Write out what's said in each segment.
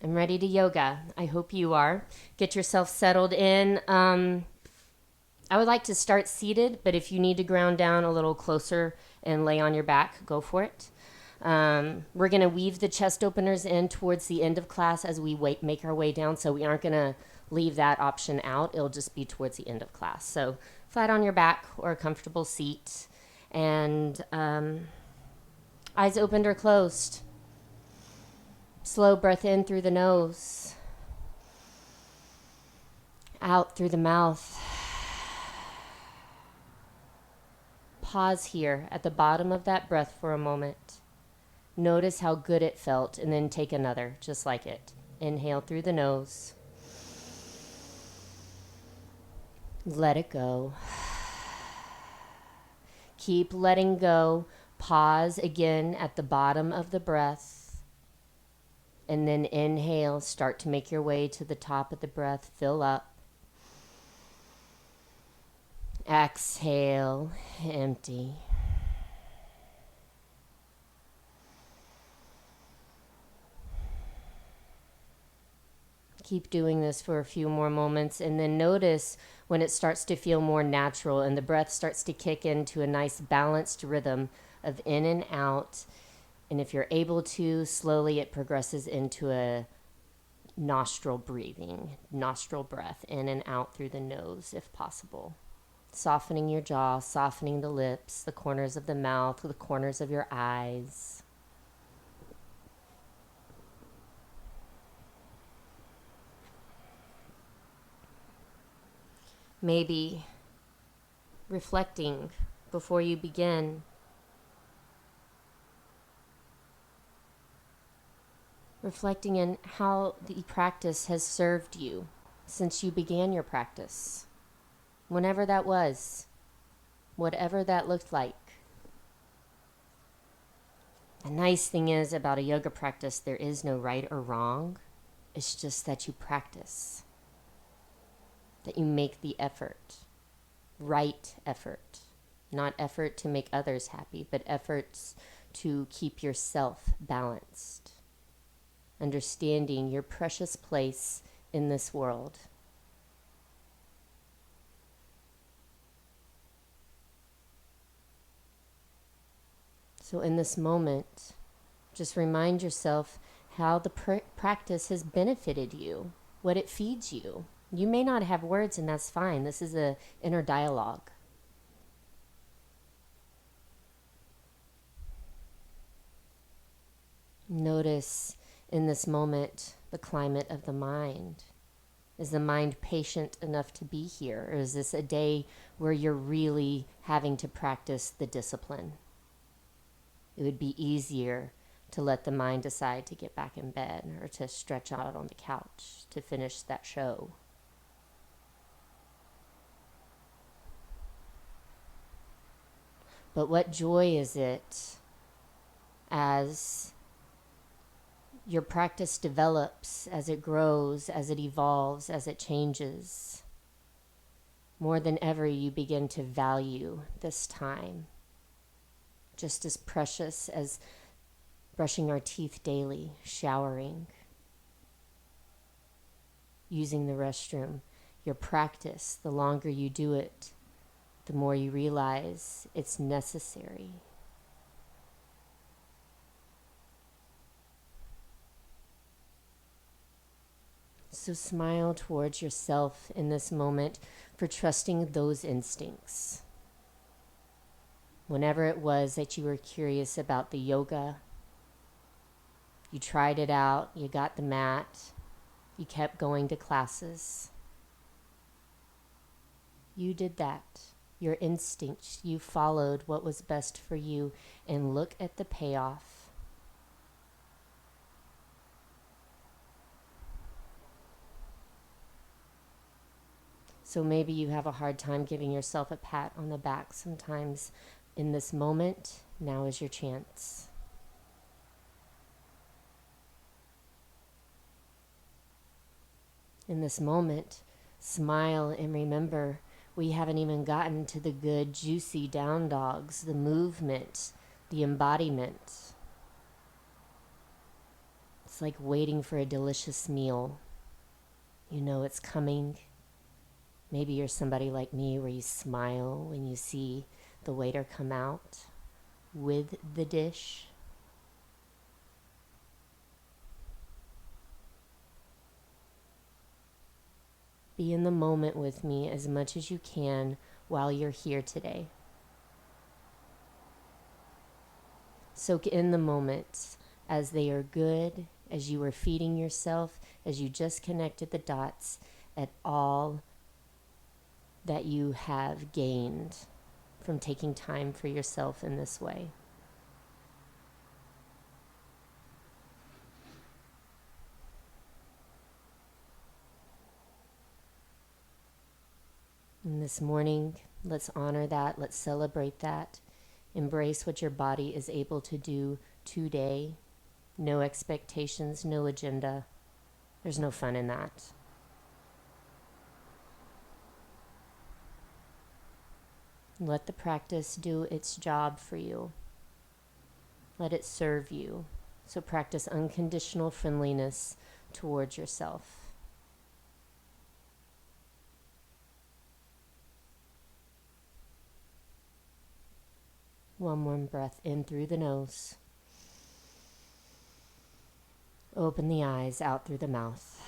I'm ready to yoga. I hope you are. Get yourself settled in. I would like to start seated, but if you need to ground down a little closer and lay on your back, go for it. We're going to weave the chest openers in towards the end of class as we make our way down, so we aren't going to leave that option out. It'll just be towards the end of class. So flat on your back or a comfortable seat, and eyes opened or closed. Slow breath in through the nose, out through the mouth. Pause here at the bottom of that breath for a moment. Notice how good it felt, and then take another, just like it. Inhale through the nose. Let it go. Keep letting go. Pause again at the bottom of the breath. And then inhale, start to make your way to the top of the breath. Fill up. Exhale, empty. Keep doing this for a few more moments, and then notice when it starts to feel more natural and the breath starts to kick into a nice balanced rhythm of in and out. And if you're able to, slowly it progresses into a nostril breathing, nostril breath, in and out through the nose if possible. Softening your jaw, softening the lips, the corners of the mouth, the corners of your eyes. Maybe reflecting before you begin. Reflecting on how the practice has served you since you began your practice. Whenever that was, whatever that looked like. The nice thing is about a yoga practice, there is no right or wrong. It's just that you practice. That you make the effort. Right effort. Not effort to make others happy, but efforts to keep yourself balanced. Understanding your precious place in this world. So in this moment, just remind yourself how the practice has benefited you, what it feeds you. You may not have words, and that's fine. This is an inner dialogue. Notice in this moment the climate of the mind. Is the mind patient enough to be here? Or is this a day where you're really having to practice the discipline? It would be easier to let the mind decide to get back in bed or to stretch out on the couch to finish that show. But what joy is it as your practice develops, as it grows, as it evolves, as it changes. More than ever, you begin to value this time, just as precious as brushing our teeth daily, showering, using the restroom. Your practice, the longer you do it, the more you realize it's necessary. So smile towards yourself in this moment for trusting those instincts. Whenever it was that you were curious about the yoga, you tried it out, you got the mat, you kept going to classes. You did that. Your instinct, you followed what was best for you, and look at the payoff. So maybe you have a hard time giving yourself a pat on the back sometimes. In this moment, now is your chance. In this moment, smile and remember we haven't even gotten to the good, juicy down dogs, the movement, the embodiment. It's like waiting for a delicious meal. You know it's coming. Maybe you're somebody like me where you smile when you see the waiter come out with the dish. Be in the moment with me as much as you can while you're here today. Soak in the moments as they are good, as you are feeding yourself, as you just connected the dots at all that you have gained from taking time for yourself in this way. And this morning, let's honor that, let's celebrate that. Embrace what your body is able to do today. No expectations, no agenda. There's no fun in that. Let the practice do its job for you. Let it serve you. So practice unconditional friendliness towards yourself. One more breath in through the nose. Open the eyes out through the mouth.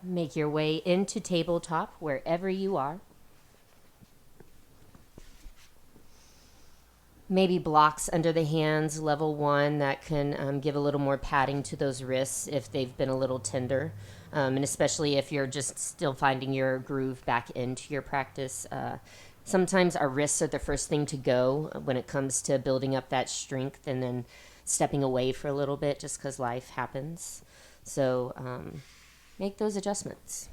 Make your way into tabletop wherever you are. Maybe blocks under the hands, level 1, that can give a little more padding to those wrists if they've been a little tender. And especially if you're just still finding your groove back into your practice. Sometimes our wrists are the first thing to go when it comes to building up that strength and then stepping away for a little bit just because life happens. So make those adjustments.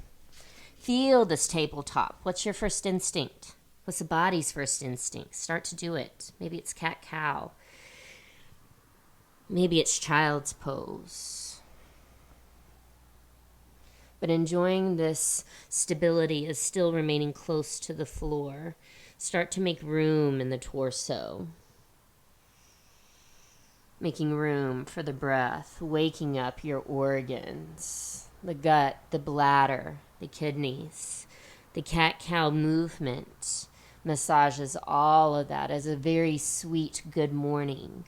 Feel this tabletop. What's your first instinct? What's the body's first instinct? Start to do it. Maybe it's cat-cow. Maybe it's child's pose. But enjoying this stability is still remaining close to the floor. Start to make room in the torso. Making room for the breath, waking up your organs, the gut, the bladder, the kidneys. The cat-cow movement massages all of that as a very sweet good morning.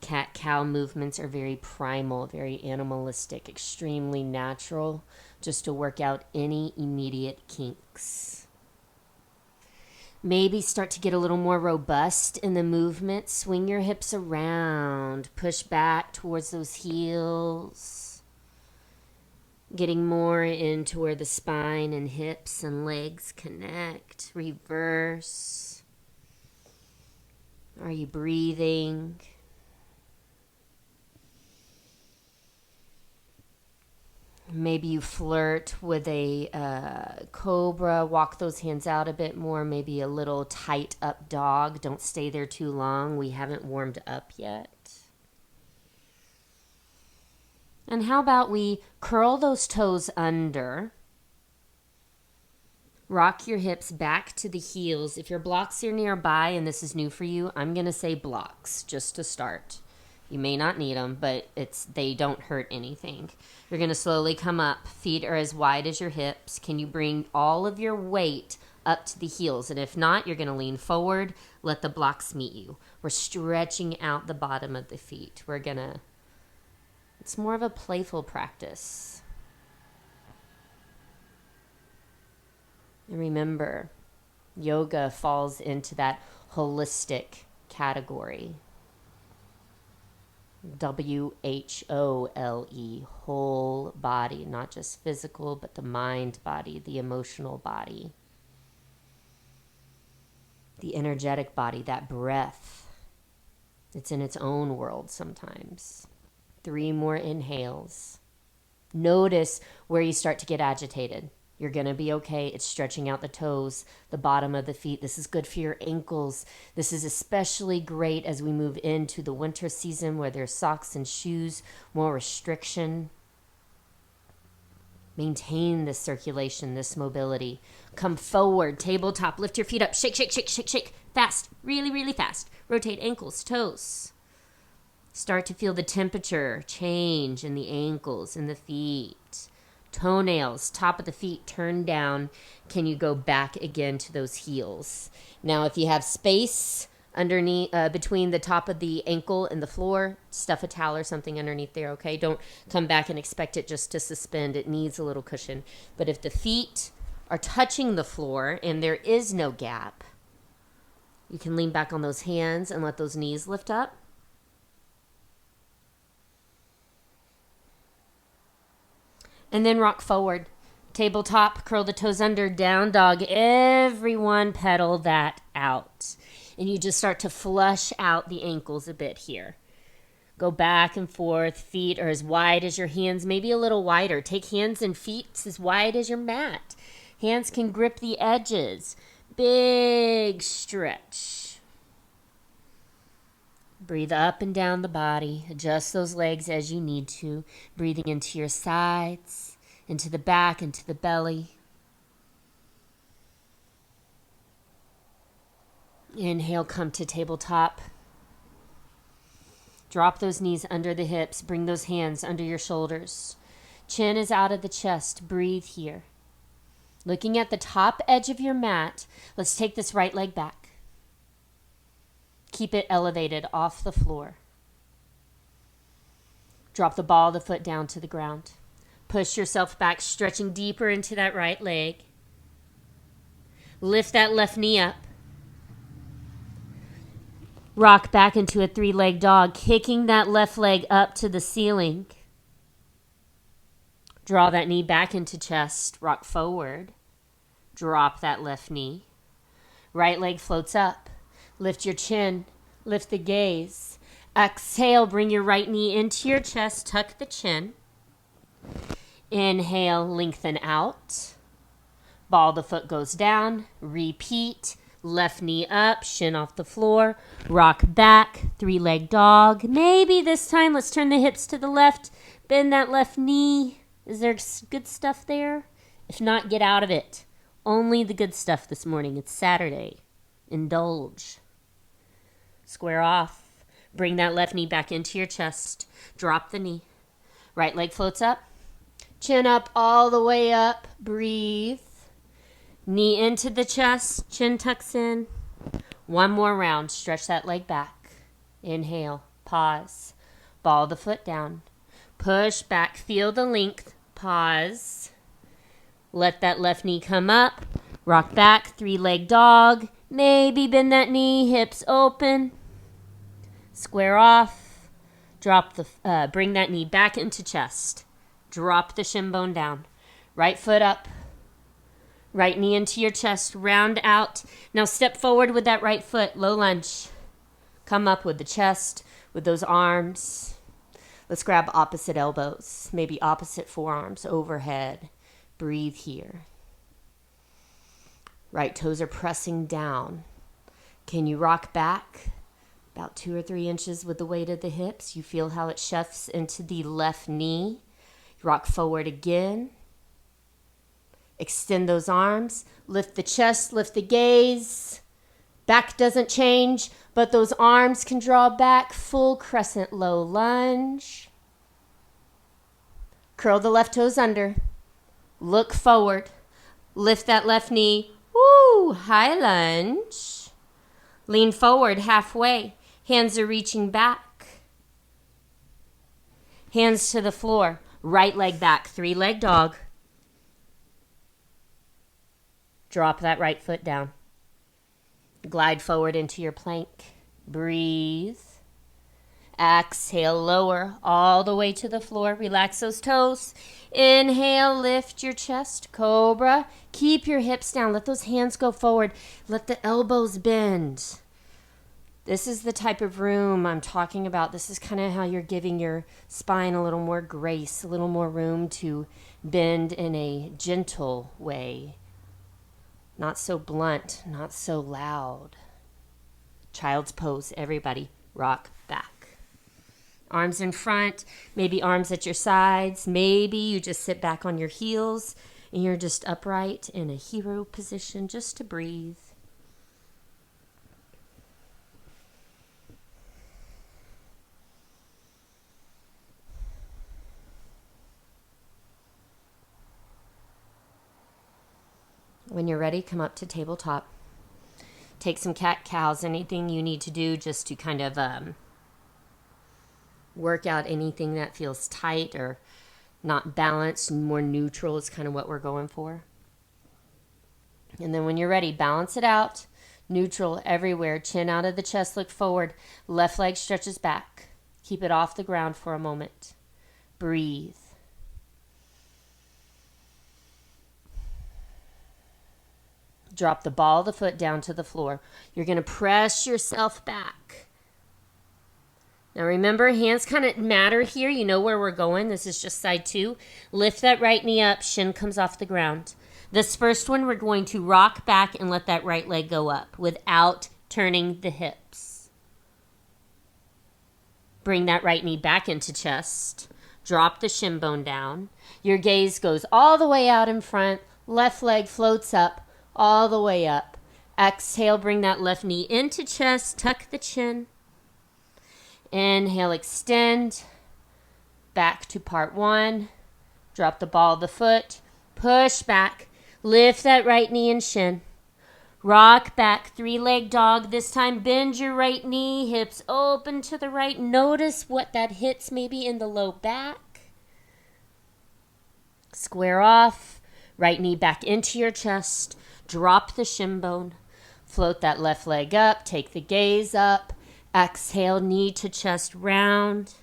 Cat-cow movements are very primal, very animalistic, extremely natural, just to work out any immediate kinks. Maybe start to get a little more robust in the movement. Swing your hips around, push back towards those heels. Getting more into where the spine and hips and legs connect. Reverse. Are you breathing? Maybe you flirt with a cobra. Walk those hands out a bit more. Maybe a little tight up dog. Don't stay there too long. We haven't warmed up yet. And how about we curl those toes under, rock your hips back to the heels. If your blocks are nearby and this is new for you, I'm going to say blocks just to start. You may not need them, but they don't hurt anything. You're going to slowly come up. Feet are as wide as your hips. Can you bring all of your weight up to the heels? And if not, you're going to lean forward. Let the blocks meet you. We're stretching out the bottom of the feet. It's more of a playful practice. And remember, yoga falls into that holistic category. WHOLE, whole body, not just physical, but the mind body, the emotional body, the energetic body, that breath. It's in its own world sometimes. 3 more inhales. Notice where you start to get agitated. You're going to be okay. It's stretching out the toes, the bottom of the feet. This is good for your ankles. This is especially great as we move into the winter season where there's socks and shoes, more restriction. Maintain this circulation, this mobility. Come forward, tabletop, lift your feet up, shake, shake, shake, shake, shake. Fast, really, really fast. Rotate ankles, toes. Start to feel the temperature change in the ankles and the feet. Toenails, top of the feet turned down. Can you go back again to those heels? Now, if you have space underneath, between the top of the ankle and the floor, stuff a towel or something underneath there, okay? Don't come back and expect it just to suspend. It needs a little cushion. But if the feet are touching the floor and there is no gap, you can lean back on those hands and let those knees lift up. And then rock forward. Tabletop, curl the toes under, down dog. Everyone pedal that out. And you just start to flush out the ankles a bit here. Go back and forth. Feet are as wide as your hands, maybe a little wider. Take hands and feet as wide as your mat. Hands can grip the edges. Big stretch. Breathe up and down the body. Adjust those legs as you need to. Breathing into your sides, into the back, into the belly. Inhale, come to tabletop. Drop those knees under the hips. Bring those hands under your shoulders. Chin is out of the chest. Breathe here. Looking at the top edge of your mat, let's take this right leg back. Keep it elevated off the floor. Drop the ball of the foot down to the ground. Push yourself back, stretching deeper into that right leg. Lift that left knee up. Rock back into a three-leg dog, kicking that left leg up to the ceiling. Draw that knee back into chest. Rock forward. Drop that left knee. Right leg floats up. Lift your chin. Lift the gaze. Exhale, bring your right knee into your chest. Tuck the chin. Inhale, lengthen out. Ball of the foot goes down. Repeat. Left knee up, shin off the floor. Rock back, three-leg dog. Maybe this time, let's turn the hips to the left. Bend that left knee. Is there good stuff there? If not, get out of it. Only the good stuff this morning. It's Saturday. Indulge. Square off. Bring that left knee back into your chest. Drop the knee. Right leg floats up. Chin up all the way up. Breathe. Knee into the chest. Chin tucks in. One more round. Stretch that leg back. Inhale. Pause. Ball the foot down. Push back. Feel the length. Pause. Let that left knee come up. Rock back. Three-leg dog. Maybe bend that knee. Hips open. Square off. Bring that knee back into chest. Drop the shin bone down. Right foot up. Right knee into your chest. Round out. Now step forward with that right foot. Low lunge. Come up with the chest, with those arms. Let's grab opposite elbows. Maybe opposite forearms overhead. Breathe here. Right toes are pressing down. Can you rock back about 2 or 3 inches with the weight of the hips? You feel how it shifts into the left knee. Rock forward again. Extend those arms. Lift the chest, lift the gaze. Back doesn't change, but those arms can draw back. Full crescent low lunge. Curl the left toes under. Look forward. Lift that left knee. Woo! High lunge. Lean forward halfway. Hands are reaching back. Hands to the floor. Right leg back. Three-leg dog. Drop that right foot down. Glide forward into your plank. Breathe. Exhale, lower all the way to the floor. Relax those toes. Inhale, lift your chest. Cobra. Keep your hips down. Let those hands go forward. Let the elbows bend. This is the type of room I'm talking about. This is kind of how you're giving your spine a little more grace, a little more room to bend in a gentle way. Not so blunt, not so loud. Child's pose, everybody. Rock back. Arms in front, maybe arms at your sides. Maybe you just sit back on your heels and you're just upright in a hero position just to breathe. When you're ready, come up to tabletop. Take some cat-cows, anything you need to do just to kind of work out anything that feels tight or not balanced. More neutral is kind of what we're going for. And then when you're ready, balance it out. Neutral everywhere. Chin out of the chest, look forward. Left leg stretches back. Keep it off the ground for a moment. Breathe. Drop the ball of the foot down to the floor. You're going to press yourself back. Now remember, hands kind of matter here. You know where we're going. This is just side 2. Lift that right knee up. Shin comes off the ground. This first one, we're going to rock back and let that right leg go up without turning the hips. Bring that right knee back into chest. Drop the shin bone down. Your gaze goes all the way out in front. Left leg floats up. All the way up. Exhale, bring that left knee into chest. Tuck the chin. Inhale, extend. Back to part 1. Drop the ball of the foot. Push back. Lift that right knee and shin. Rock back. 3-leg dog. This time, bend your right knee. Hips open to the right. Notice what that hits maybe in the low back. Square off. Right knee back into your chest. Drop the shin bone. Float that left leg up. Take the gaze up. Exhale, knee to chest round.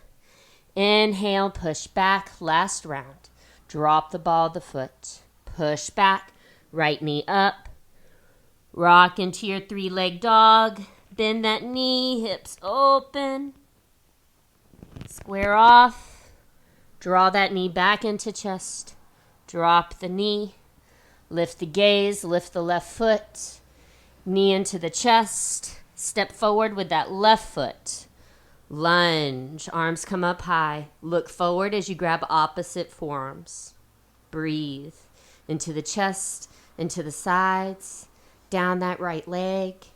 Inhale, push back. Last round. Drop the ball of the foot. Push back. Right knee up. Rock into your 3-leg dog. Bend that knee. Hips open. Square off. Draw that knee back into chest. Drop the knee. Lift the gaze, lift the left foot, knee into the chest, step forward with that left foot. Lunge, arms come up high. Look forward as you grab opposite forearms. Breathe into the chest, into the sides, down that right leg.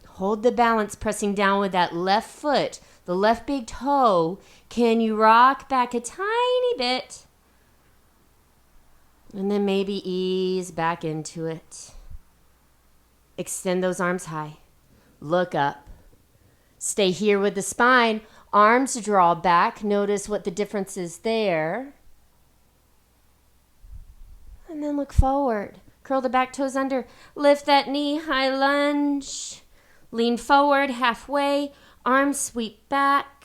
Hold the balance, pressing down with that left foot, the left big toe. Can you rock back a tiny bit? And then maybe ease back into it. Extend those arms high. Look up. Stay here with the spine. Arms draw back. Notice what the difference is there. And then look forward. Curl the back toes under. Lift that knee. High lunge. Lean forward halfway. Arms sweep back.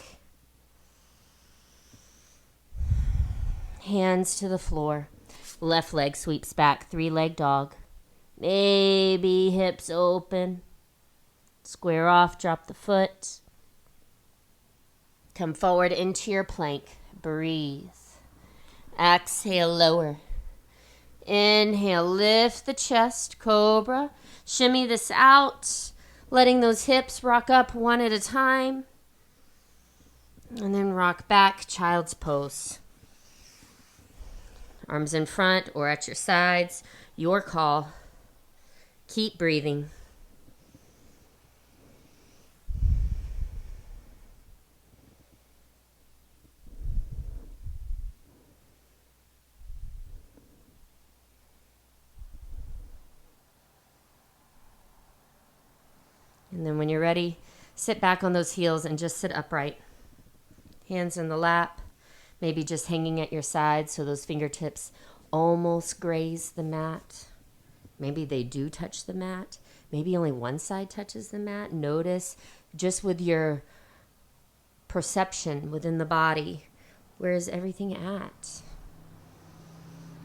Hands to the floor. Left leg sweeps back, 3-leg dog. Maybe hips open. Square off, drop the foot. Come forward into your plank. Breathe. Exhale, lower. Inhale, lift the chest, cobra. Shimmy this out, letting those hips rock up one at a time. And then rock back, child's pose. Arms in front or at your sides. Your call. Keep breathing. And then when you're ready, sit back on those heels and just sit upright. Hands in the lap. Maybe just hanging at your side so those fingertips almost graze the mat. Maybe they do touch the mat. Maybe only one side touches the mat. Notice just with your perception within the body, where is everything at?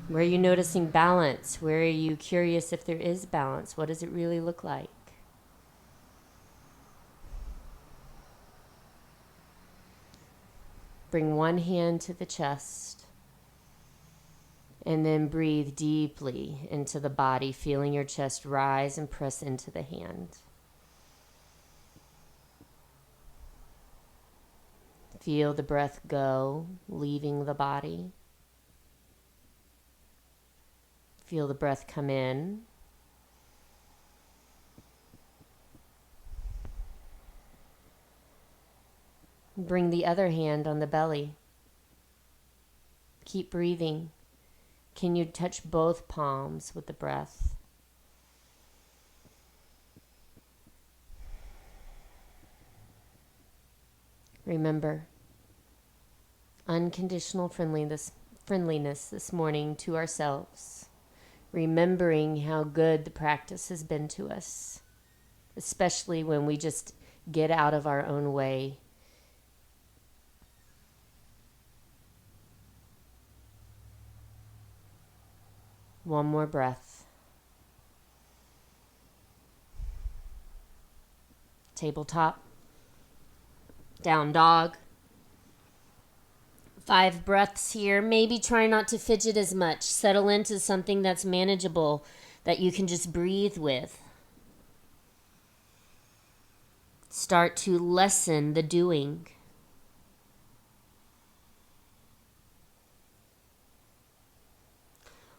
Where are you noticing balance? Where are you curious if there is balance? What does it really look like? Bring one hand to the chest and then breathe deeply into the body, feeling your chest rise and press into the hand. Feel the breath go, leaving the body. Feel the breath come in. Bring the other hand on the belly. Keep breathing. Can you touch both palms with the breath? Remember, unconditional friendliness this morning to ourselves. Remembering how good the practice has been to us, especially when we just get out of our own way. One more breath. Tabletop. Down dog. 5 breaths here. Maybe try not to fidget as much. Settle into something that's manageable, that you can just breathe with. Start to lessen the doing.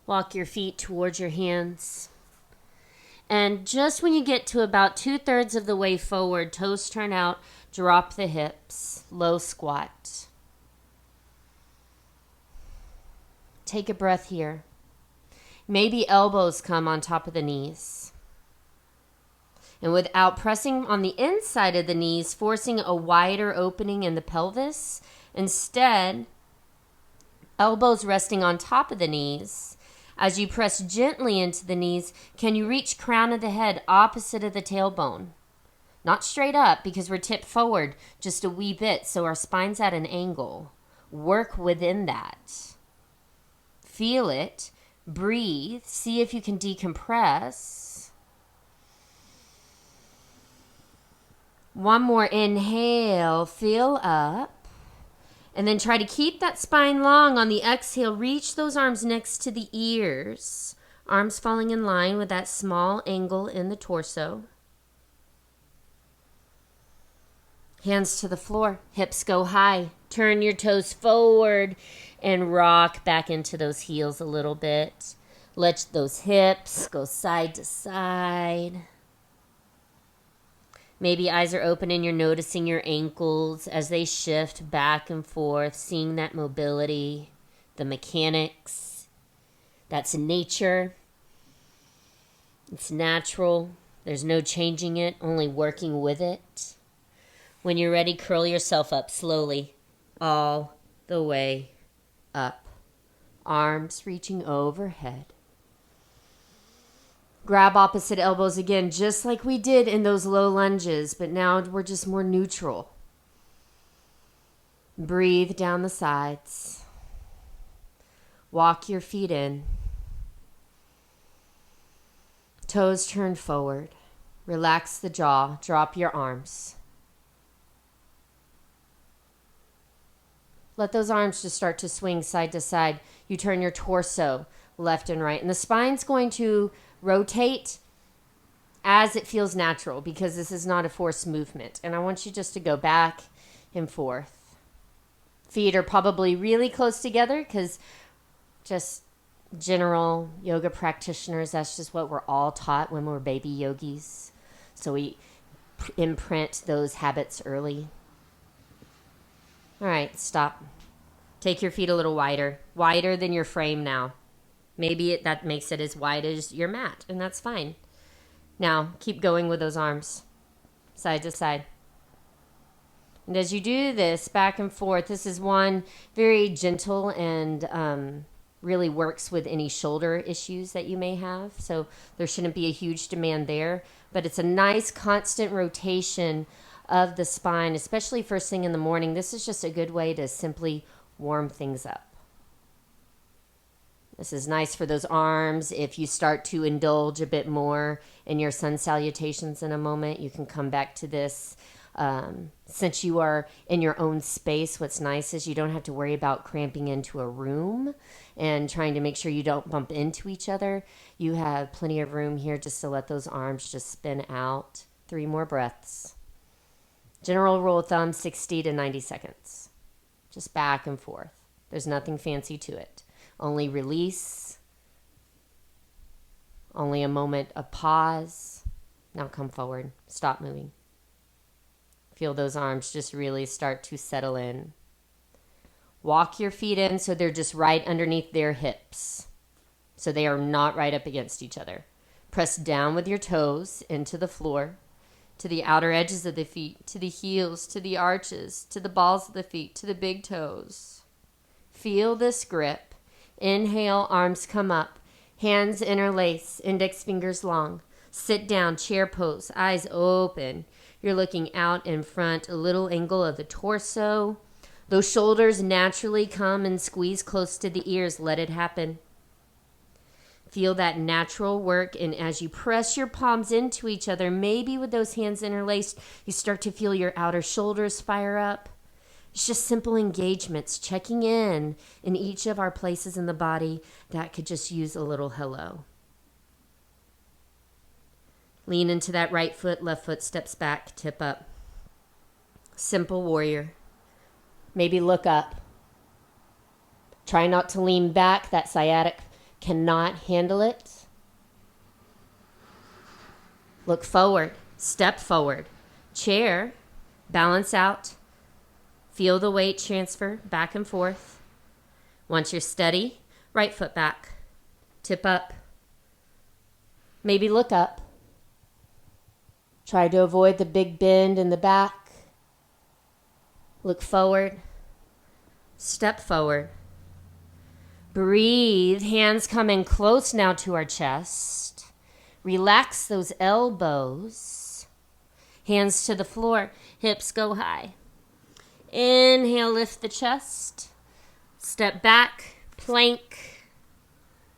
Walk your feet towards your hands. And just when you get to about 2/3 of the way forward, toes turn out, drop the hips, low squat. Take a breath here. Maybe elbows come on top of the knees. And without pressing on the inside of the knees, forcing a wider opening in the pelvis, instead, elbows resting on top of the knees. As you press gently into the knees, can you reach crown of the head opposite of the tailbone? Not straight up because we're tipped forward just a wee bit, so our spine's at an angle. Work within that. Feel it. Breathe. See if you can decompress. One more inhale. Fill up. And then try to keep that spine long on the exhale. Reach those arms next to the ears. Arms falling in line with that small angle in the torso. Hands to the floor. Hips go high. Turn your toes forward and rock back into those heels a little bit. Let those hips go side to side. Maybe eyes are open and you're noticing your ankles as they shift back and forth, seeing that mobility, the mechanics. That's nature. It's natural. There's no changing it, only working with it. When you're ready, curl yourself up slowly, all the way up. Arms reaching overhead. Grab opposite elbows again, just like we did in those low lunges, but now we're just more neutral. Breathe down the sides. Walk your feet in. Toes turn forward. Relax the jaw. Drop your arms. Let those arms just start to swing side to side. You turn your torso left and right. And the spine's going to rotate as it feels natural because this is not a forced movement. And I want you just to go back and forth. Feet are probably really close together because just general yoga practitioners, that's just what we're all taught when we're baby yogis. So we imprint those habits early. All right, stop. Take your feet a little wider than your frame now. Maybe that makes it as wide as your mat, and that's fine. Now, keep going with those arms, side to side. And as you do this back and forth, this is one very gentle and really works with any shoulder issues that you may have. So there shouldn't be a huge demand there, but it's a nice constant rotation of the spine, especially first thing in the morning. This is just a good way to simply warm things up. This is nice for those arms. If you start to indulge a bit more in your sun salutations in a moment, you can come back to this. Since you are in your own space, what's nice is you don't have to worry about cramping into a room and trying to make sure you don't bump into each other. You have plenty of room here just to let those arms just spin out. 3 more breaths. General rule of thumb, 60 to 90 seconds. Just back and forth. There's nothing fancy to it. Only release. Only a moment of pause. Now come forward. Stop moving. Feel those arms just really start to settle in. Walk your feet in so they're just right underneath their hips. so they are not right up against each other. Press down with your toes into the floor, to the outer edges of the feet, to the heels, to the arches, to the balls of the feet, to the big toes. Feel this grip. Inhale, arms come up, hands interlace, index fingers long. Sit down, chair pose, eyes open. You're looking out in front, a little angle of the torso. Those shoulders naturally come and squeeze close to the ears. Let it happen. Feel that natural work, and as you press your palms into each other, maybe with those hands interlaced, you start to feel your outer shoulders fire up. It's just simple engagements, checking in each of our places in the body that could just use a little hello. Lean into that right foot, left foot steps back, tip up. Simple warrior. Maybe look up. Try not to lean back. That sciatic cannot handle it. Look forward, step forward. Chair, balance out. Feel the weight transfer back and forth. Once you're steady, right foot back. Tip up. Maybe look up. Try to avoid the big bend in the back. Look forward. Step forward. Breathe. Hands come in close now to our chest. Relax those elbows. Hands to the floor. Hips go high. Inhale, lift the chest. Step back, plank.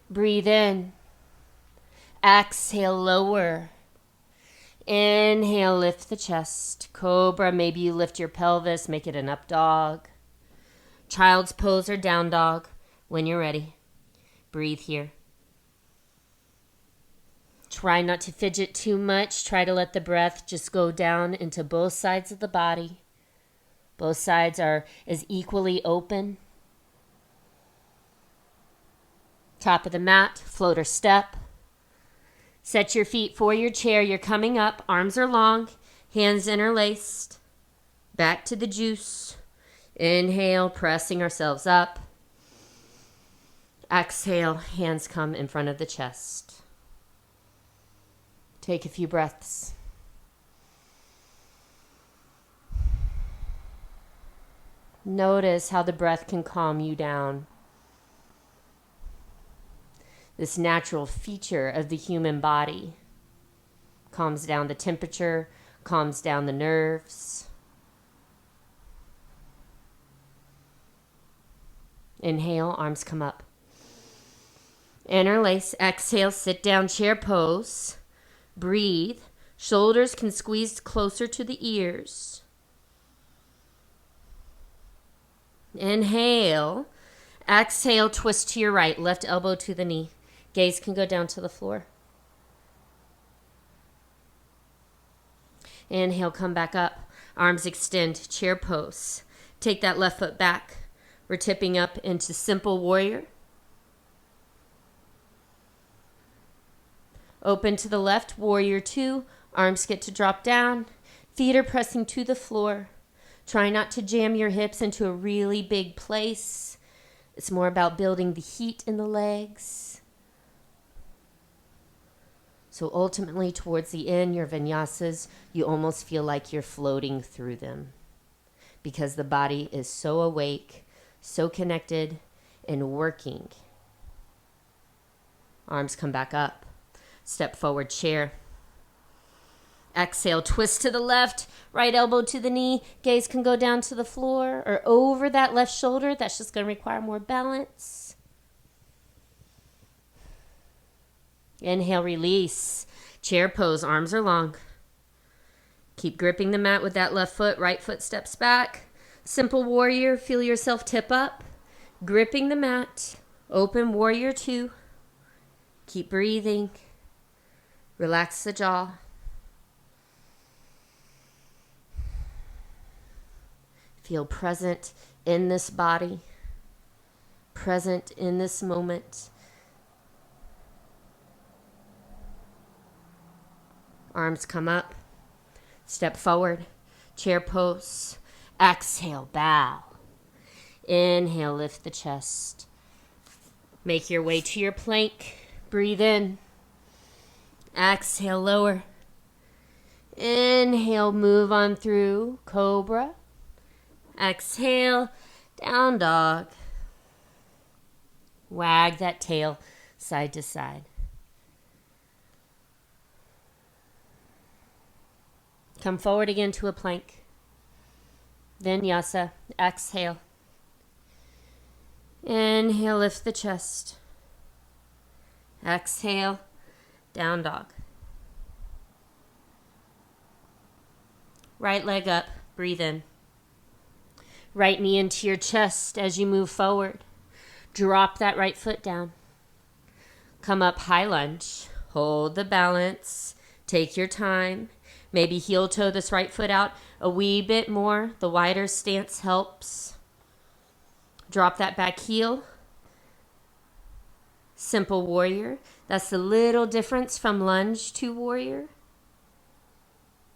Breathe in. Exhale, lower. Inhale, lift the chest. Cobra, maybe you lift your pelvis, make it an up dog. Child's pose or down dog. When you're ready, breathe here. Try not to fidget too much. Try to let the breath just go down into both sides of the body. Both sides are as equally open. Top of the mat, floater step. Set your feet for your chair. You're coming up. Arms are long. Hands interlaced. Back to the juice. Inhale, pressing ourselves up. Exhale, hands come in front of the chest. Take a few breaths. Notice how the breath can calm you down. This natural feature of the human body calms down the temperature, calms down the nerves. Inhale, arms come up. Interlace, exhale, sit down, chair pose. Breathe. Shoulders can squeeze closer to the ears. Inhale. Exhale, twist to your right, left elbow to the knee. Gaze can go down to the floor. Inhale, come back up. Arms extend, chair pose. Take that left foot back. We're tipping up into simple warrior. Open to the left, warrior 2. Arms get to drop down. Feet are pressing to the floor. Try not to jam your hips into a really big place. It's more about building the heat in the legs. So ultimately, towards the end, your vinyasas, you almost feel like you're floating through them because the body is so awake, so connected, and working. Arms come back up. Step forward, chair. Exhale, twist to the left, right elbow to the knee. Gaze can go down to the floor or over that left shoulder. That's just going to require more balance. Inhale, release. Chair pose, arms are long. Keep gripping the mat with that left foot. Right foot steps back. Simple warrior, feel yourself tip up. Gripping the mat. Open warrior 2. Keep breathing. Relax the jaw. Feel present in this body, present in this moment. Arms come up, step forward, chair pose. Exhale, bow. Inhale, lift the chest. Make your way to your plank. Breathe in. Exhale, lower. Inhale, move on through cobra. Exhale, down dog. Wag that tail side to side. Come forward again to a plank. Vinyasa. Exhale. Inhale, lift the chest. Exhale, down dog. Right leg up, breathe in. Right knee into your chest as you move forward. Drop that right foot down. Come up, high lunge. Hold the balance. Take your time. Maybe heel toe this right foot out a wee bit more. The wider stance helps. Drop that back heel. Simple warrior. That's the little difference from lunge to warrior.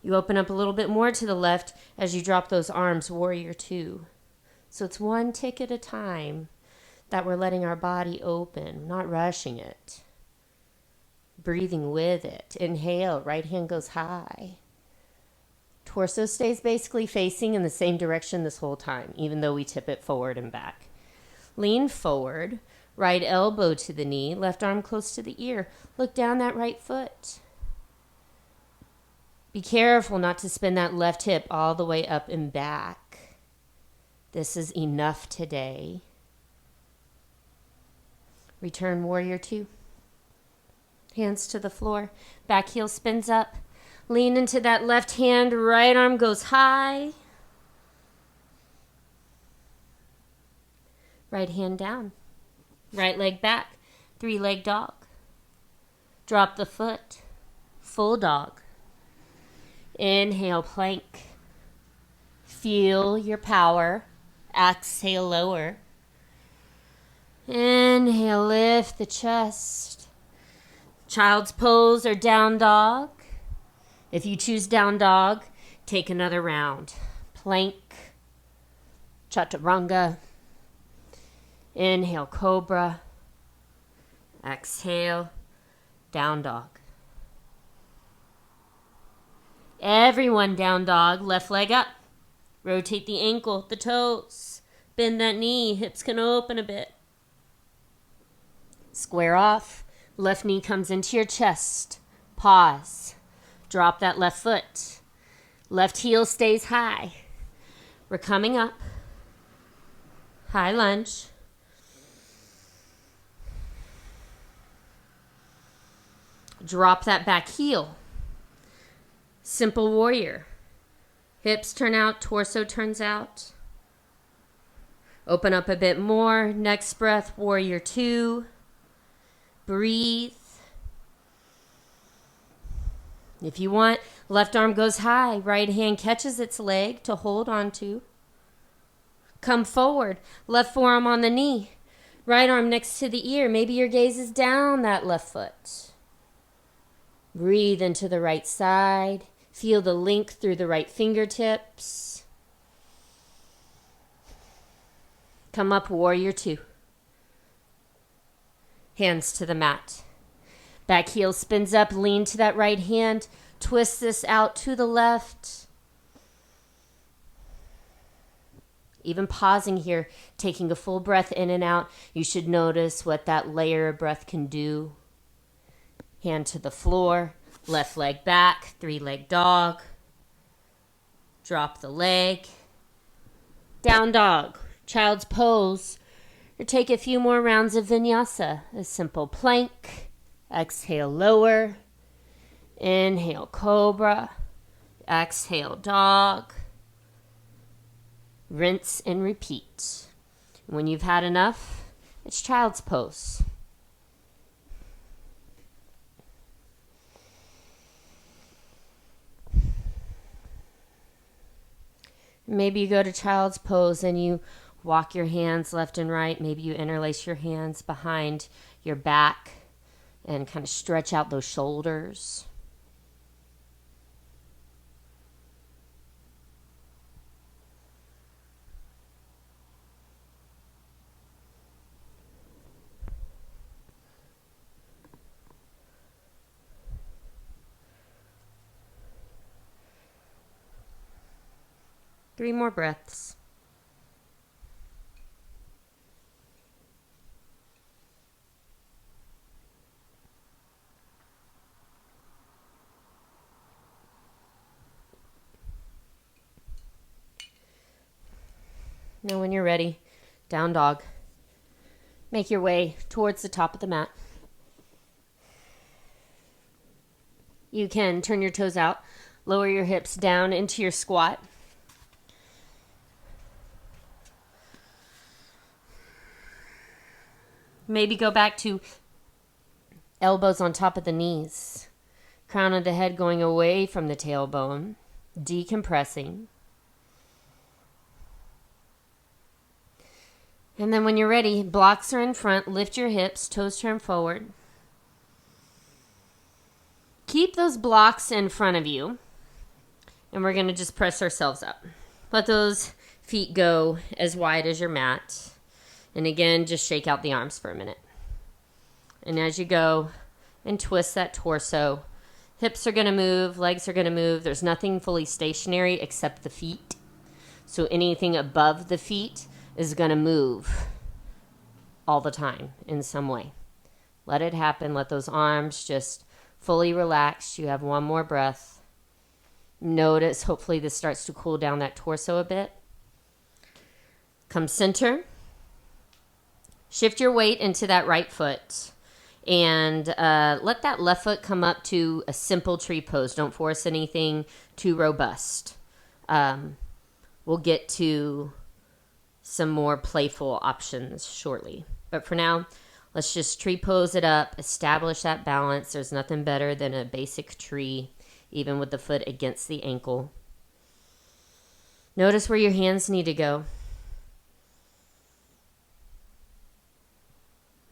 You open up a little bit more to the left as you drop those arms, warrior two. So it's one tick at a time that we're letting our body open, not rushing it. Breathing with it. Inhale, right hand goes high. Torso stays basically facing in the same direction this whole time, even though we tip it forward and back. Lean forward, right elbow to the knee, left arm close to the ear. Look down that right foot. Be careful not to spin that left hip all the way up and back. This is enough today. Return warrior two. Hands to the floor. Back heel spins up. Lean into that left hand. Right arm goes high. Right hand down. Right leg back. 3-leg dog. Drop the foot. Full dog. Inhale, plank. Feel your power. Exhale, lower. Inhale, lift the chest. Child's pose or down dog. If you choose down dog, take another round. Plank. Chaturanga. Inhale, cobra. Exhale, down dog. Everyone down dog, left leg up. Rotate the ankle, the toes. Bend that knee, hips can open a bit. Square off. Left knee comes into your chest. Pause. Drop that left foot. Left heel stays high. We're coming up. High lunge. Drop that back heel. Simple warrior. Hips turn out, torso turns out. Open up a bit more. Next breath, warrior two. Breathe. If you want, left arm goes high. Right hand catches its leg to hold onto. Come forward. Left forearm on the knee. Right arm next to the ear. Maybe your gaze is down that left foot. Breathe into the right side. Feel the link through the right fingertips. Come up, warrior two. Hands to the mat. Back heel spins up, lean to that right hand. Twist this out to the left. Even pausing here, taking a full breath in and out, you should notice what that layer of breath can do. Hand to the floor, left leg back, 3-leg dog. Drop the leg. Down dog, child's pose. Or take a few more rounds of vinyasa. A simple plank. Exhale, lower. Inhale, cobra. Exhale, dog. Rinse and repeat. When you've had enough, it's child's pose. Maybe you go to child's pose and you walk your hands left and right. Maybe you interlace your hands behind your back and kind of stretch out those shoulders. 3 more breaths. Now when you're ready, down dog. Make your way towards the top of the mat. You can turn your toes out, lower your hips down into your squat. Maybe go back to elbows on top of the knees. Crown of the head going away from the tailbone, decompressing. And then when you're ready, blocks are in front, lift your hips, toes turn forward. Keep those blocks in front of you, and we're going to just press ourselves up. Let those feet go as wide as your mat. And again, just shake out the arms for a minute. And as you go and twist that torso, hips are going to move, legs are going to move. There's nothing fully stationary except the feet. So anything above the feet is going to move all the time in some way. Let it happen. Let those arms just fully relax. You have one more breath. Notice, hopefully this starts to cool down that torso a bit. Come center. Shift your weight into that right foot. And let that left foot come up to a simple tree pose. Don't force anything too robust. We'll get to some more playful options shortly. But for now, let's just tree pose it up, establish that balance. There's nothing better than a basic tree, even with the foot against the ankle. Notice where your hands need to go.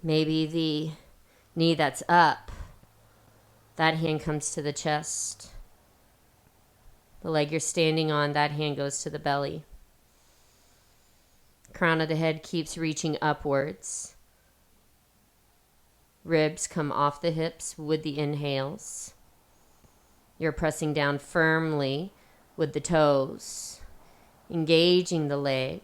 Maybe the knee that's up, that hand comes to the chest. The leg you're standing on, that hand goes to the belly. Crown of the head keeps reaching upwards. Ribs come off the hips with the inhales. You're pressing down firmly with the toes, engaging the leg.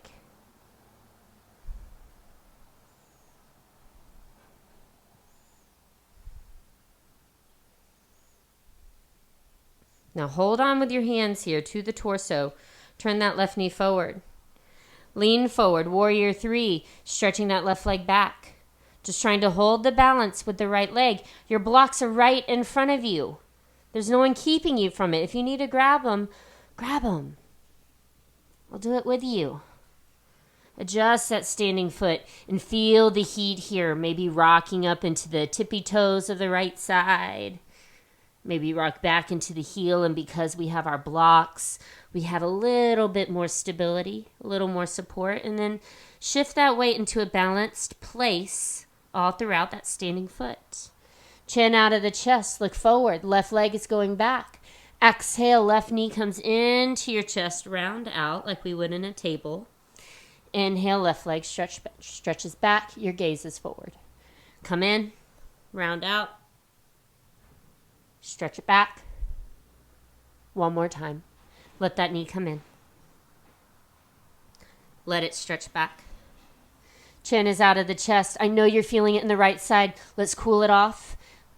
Now hold on with your hands here to the torso. Turn that left knee forward. Lean forward, warrior 3, stretching that left leg back. Just trying to hold the balance with the right leg. Your blocks are right in front of you. There's no one keeping you from it. If you need to grab them, grab them. I'll do it with you. Adjust that standing foot and feel the heat here. Maybe rocking up into the tippy toes of the right side. Maybe rock back into the heel, and because we have our blocks, we have a little bit more stability, a little more support, and then shift that weight into a balanced place all throughout that standing foot. Chin out of the chest, look forward, left leg is going back. Exhale, left knee comes into your chest, round out like we would in a table. Inhale, left leg stretches back, your gaze is forward. Come in, round out. Stretch it back. One more time. Let that knee come in. Let it stretch back. Chin is out of the chest. I know you're feeling it in the right side. Let's cool it off.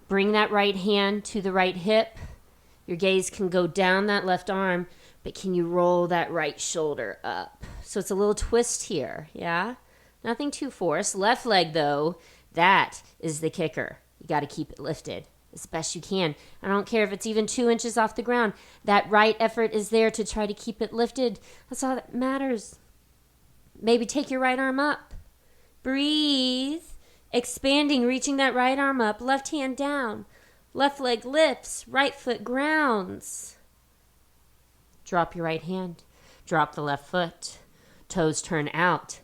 Bring that right hand to the right hip. Your gaze can go down that left arm, but can you roll that right shoulder up? So it's a little twist here, yeah? Nothing too forced. Left leg, though, that is the kicker. You got to keep it lifted as best you can. I don't care if it's even 2 inches off the ground. That right effort is there to try to keep it lifted. That's all that matters. Maybe take your right arm up. Breathe. Expanding, reaching that right arm up. Left hand down. Left leg lifts. Right foot grounds. Drop your right hand. Drop the left foot. Toes turn out.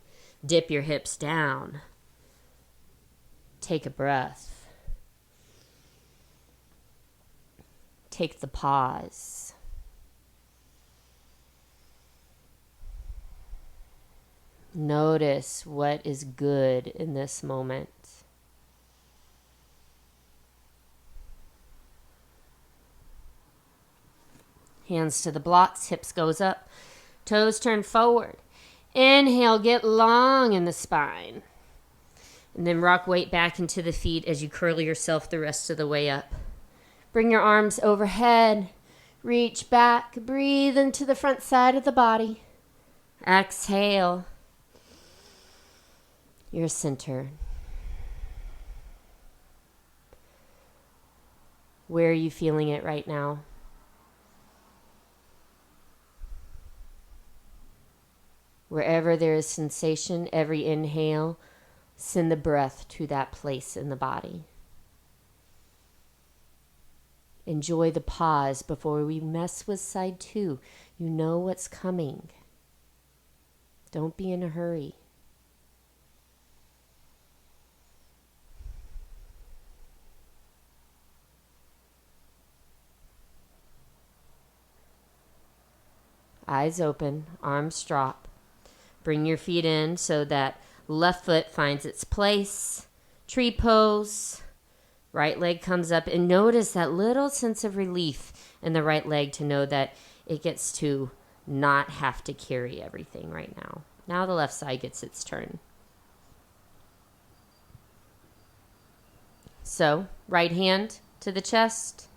Dip your hips down. Take a breath. Take the pause. Notice what is good in this moment. Hands to the blocks, hips goes up. Toes turn forward. Inhale, get long in the spine. And then rock weight back into the feet as you curl yourself the rest of the way up. Bring your arms overhead. Reach back. Breathe into the front side of the body. Exhale. Your center. Where are you feeling it right now? Wherever there is sensation, every inhale, send the breath to that place in the body. Enjoy the pause before we mess with side 2. You know what's coming. Don't be in a hurry. Eyes open, arms drop. Bring your feet in so that left foot finds its place. Tree pose. Right leg comes up, and notice that little sense of relief in the right leg to know that it gets to not have to carry everything right now. Now the left side gets its turn. So, right hand to the chest,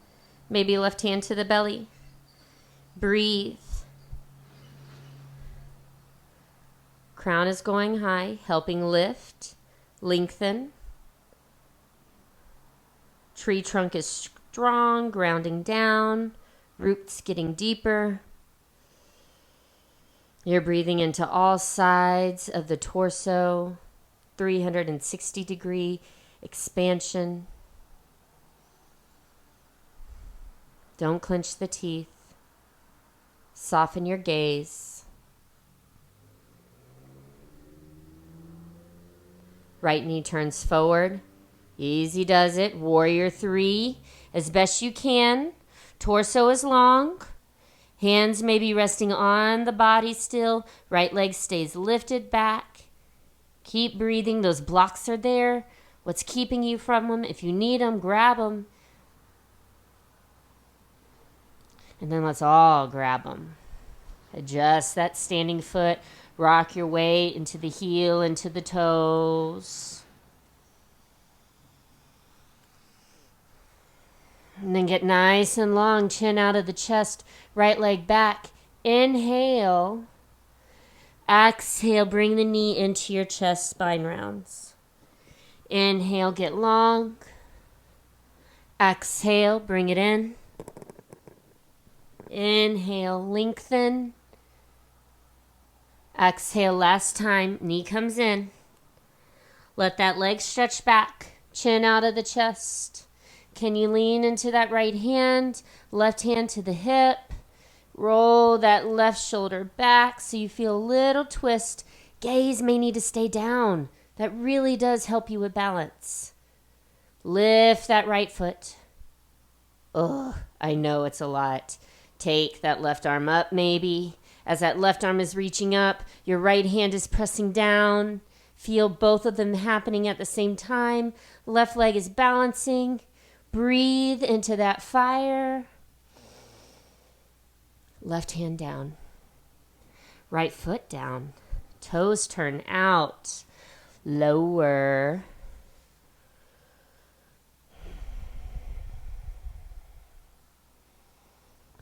maybe left hand to the belly. Breathe. Crown is going high, helping lift, lengthen. Tree trunk is strong, grounding down, roots getting deeper. You're breathing into all sides of the torso, 360-degree expansion. Don't clench the teeth. Soften your gaze. Right knee turns forward. Easy does it. Warrior 3. As best you can. Torso is long. Hands may be resting on the body still. Right leg stays lifted back. Keep breathing. Those blocks are there. What's keeping you from them? If you need them, grab them. And then let's all grab them. Adjust that standing foot. Rock your weight into the heel, into the toes. And then get nice and long, chin out of the chest, right leg back. Inhale. Exhale, bring the knee into your chest, spine rounds. Inhale, get long. Exhale, bring it in. Inhale, lengthen. Exhale, last time, knee comes in. Let that leg stretch back, chin out of the chest. Can you lean into that right hand, left hand to the hip? Roll that left shoulder back so you feel a little twist. Gaze may need to stay down. That really does help you with balance. Lift that right foot. Ugh, I know it's a lot. Take that left arm up maybe. As that left arm is reaching up, your right hand is pressing down. Feel both of them happening at the same time. Left leg is balancing. Breathe into that fire. Left hand down. Right foot down. Toes turn out. Lower.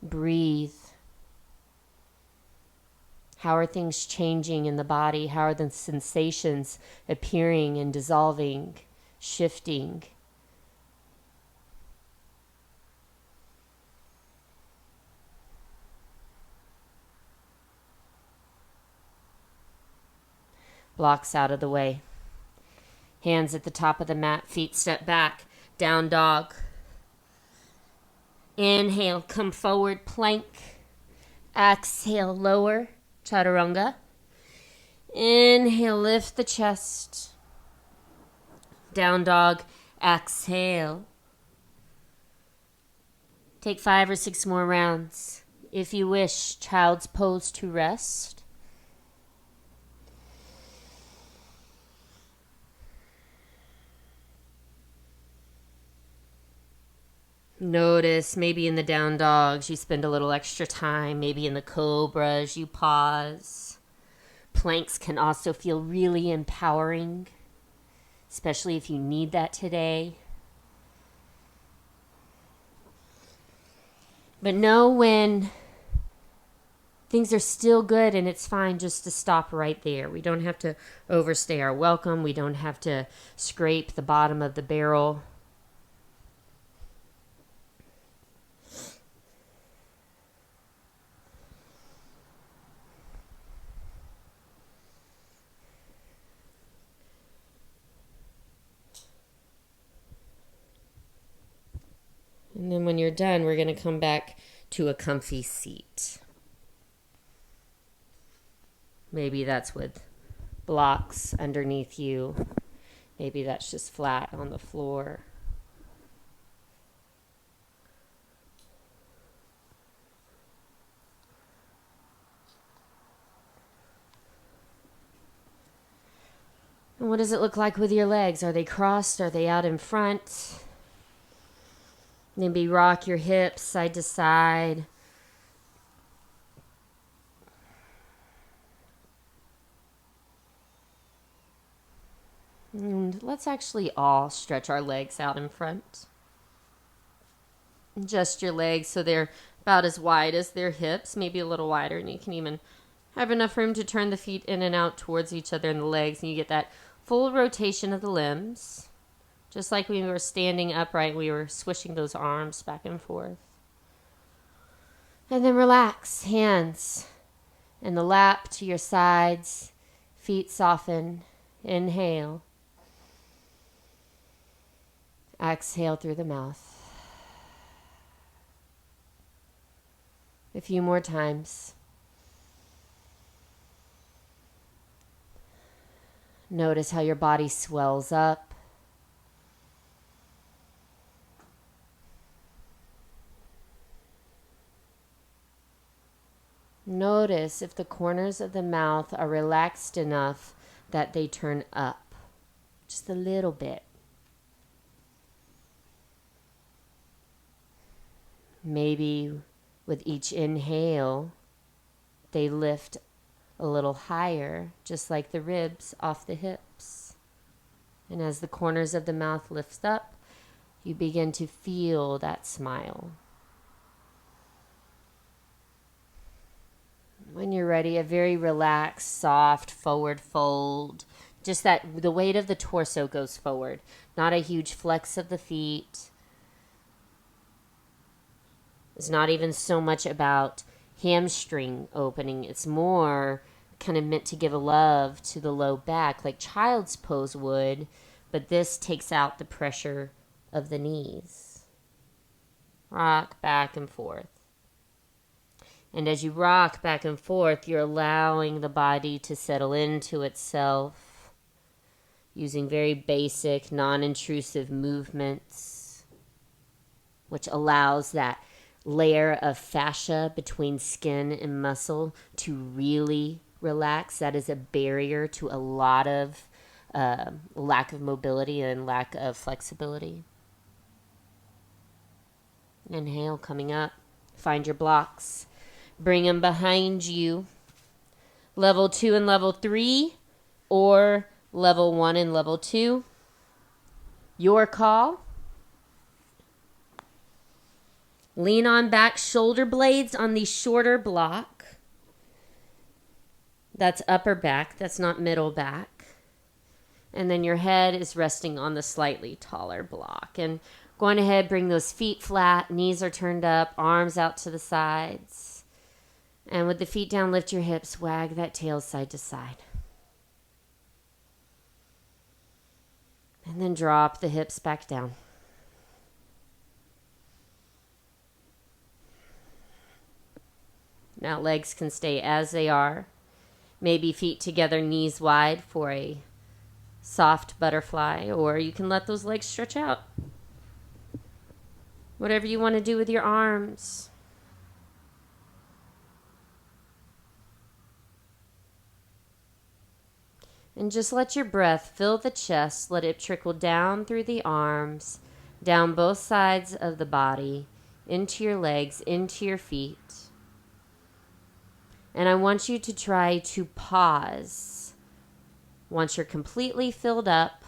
Breathe. How are things changing in the body? How are the sensations appearing and dissolving, shifting? Blocks out of the way. Hands at the top of the mat, feet step back, down dog. Inhale, come forward, plank. Exhale, lower, chaturanga. Inhale, lift the chest. Down dog, exhale. Take 5 or 6 more rounds. If you wish, child's pose to rest. Notice maybe in the down dogs you spend a little extra time. Maybe in the cobras you pause. Planks can also feel really empowering, especially if you need that today. But know when things are still good and it's fine just to stop right there. We don't have to overstay our welcome. We don't have to scrape the bottom of the barrel. And then when you're done, we're going to come back to a comfy seat. Maybe that's with blocks underneath you. Maybe that's just flat on the floor. And what does it look like with your legs? Are they crossed? Are they out in front? Maybe rock your hips side to side. And let's actually all stretch our legs out in front. Adjust your legs so they're about as wide as their hips, maybe a little wider, and you can even have enough room to turn the feet in and out towards each other in the legs, and you get that full rotation of the limbs. Just like when we were standing upright, we were swishing those arms back and forth. And then relax, hands in the lap to your sides, feet soften. Inhale. Exhale through the mouth. A few more times. Notice how your body swells up. Notice if the corners of the mouth are relaxed enough that they turn up just a little bit. Maybe with each inhale, they lift a little higher, just like the ribs off the hips. And as the corners of the mouth lift up, you begin to feel that smile. When you're ready, a very relaxed, soft forward fold. Just that the weight of the torso goes forward. Not a huge flex of the feet. It's not even so much about hamstring opening. It's more kind of meant to give a love to the low back, like child's pose would. But this takes out the pressure of the knees. Rock back and forth. And as you rock back and forth, you're allowing the body to settle into itself using very basic, non-intrusive movements, which allows that layer of fascia between skin and muscle to really relax. That is a barrier to a lot of lack of mobility and lack of flexibility. Inhale, coming up. Find your blocks. Bring them behind you. Level 2 and level 3, or level 1 and level 2. Your call. Lean on back shoulder blades on the shorter block. That's upper back. That's not middle back. And then your head is resting on the slightly taller block. And going ahead, bring those feet flat. Knees are turned up. Arms out to the sides. And with the feet down, lift your hips. Wag that tail side to side. And then drop the hips back down. Now legs can stay as they are. Maybe feet together, knees wide for a soft butterfly. Or you can let those legs stretch out. Whatever you want to do with your arms. And just let your breath fill the chest. Let it trickle down through the arms, down both sides of the body, into your legs, into your feet. And I want you to try to pause. Once you're completely filled up,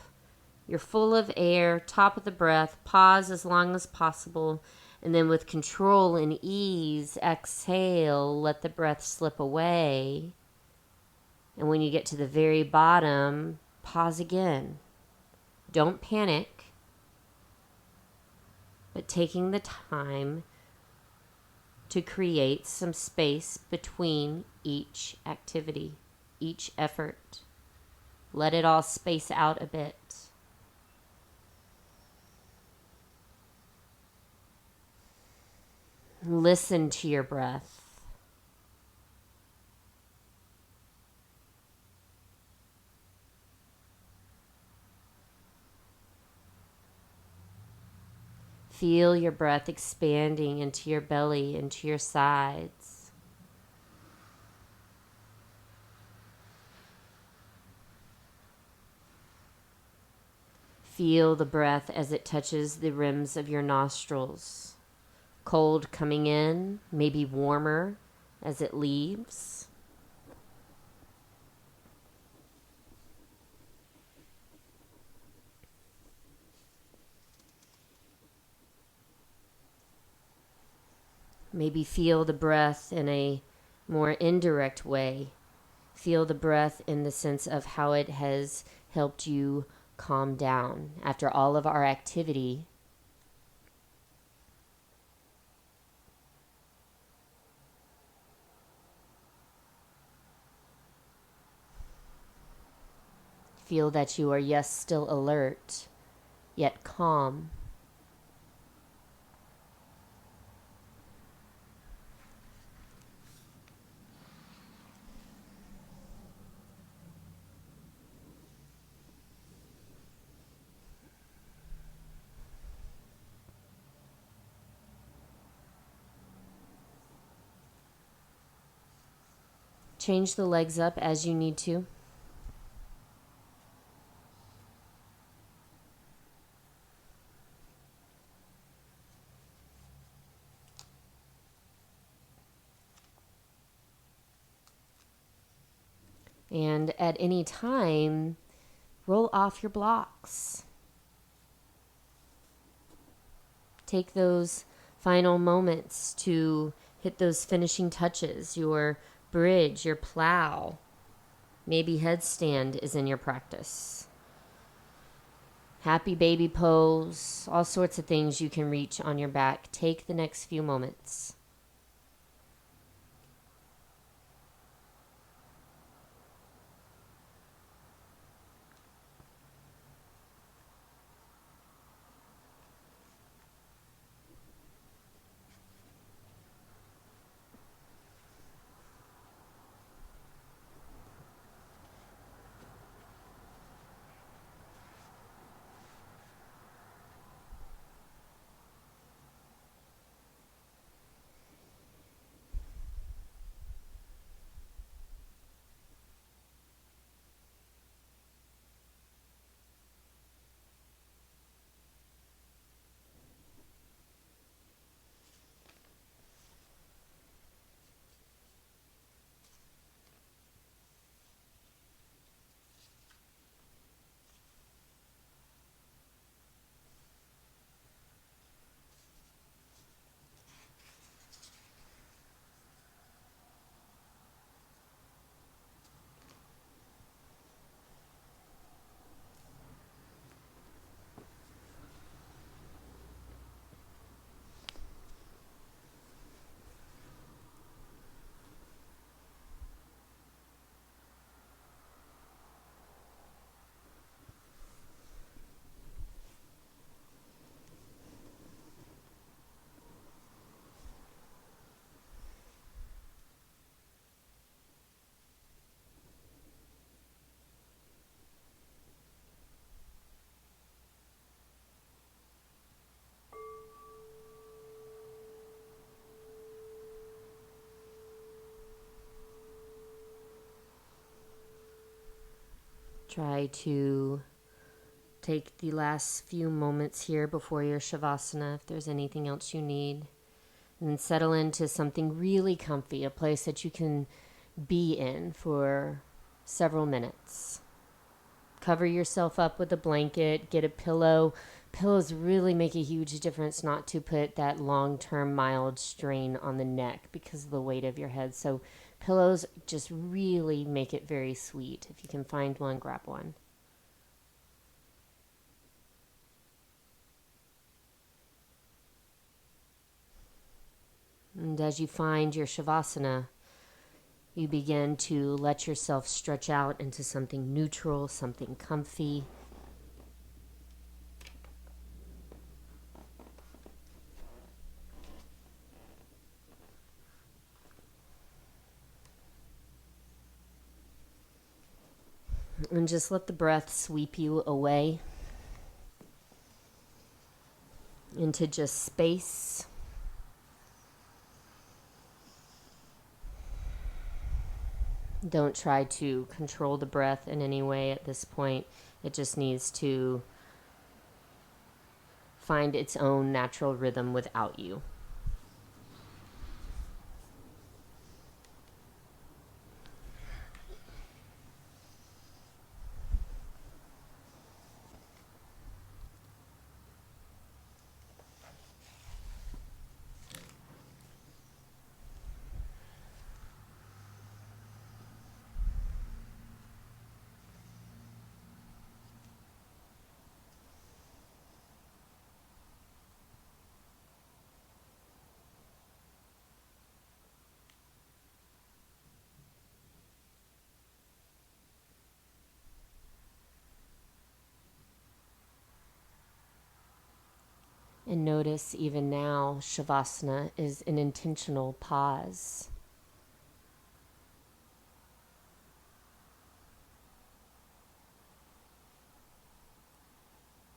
you're full of air, top of the breath, pause as long as possible. And then with control and ease, exhale, let the breath slip away. And when you get to the very bottom, pause again. Don't panic, but taking the time to create some space between each activity, each effort. Let it all space out a bit. Listen to your breath. Feel your breath expanding into your belly, into your sides. Feel the breath as it touches the rims of your nostrils. Cold coming in, maybe warmer as it leaves. Maybe feel the breath in a more indirect way. Feel the breath in the sense of how it has helped you calm down after all of our activity. Feel that you are, yes, still alert, yet calm. Change the legs up as you need to. And at any time, roll off your blocks. Take those final moments to hit those finishing touches, your bridge, your plow. Maybe headstand is in your practice. Happy baby pose, all sorts of things you can reach on your back. Take the next few moments. Try to Take the last few moments here before your Shavasana, if there's anything else you need. And then settle into something really comfy, a place that you can be in for several minutes. Cover yourself up with a blanket, get a pillow. Pillows really make a huge difference not to put that long-term mild strain on the neck because of the weight of your head. So pillows just really make it very sweet. If you can find one, grab one. And as you find your Shavasana, you begin to let yourself stretch out into something neutral, something comfy. And just let the breath sweep you away into just space. Don't try to control the breath in any way at this point. It just needs to find its own natural rhythm without you. And notice even now, Shavasana is an intentional pause.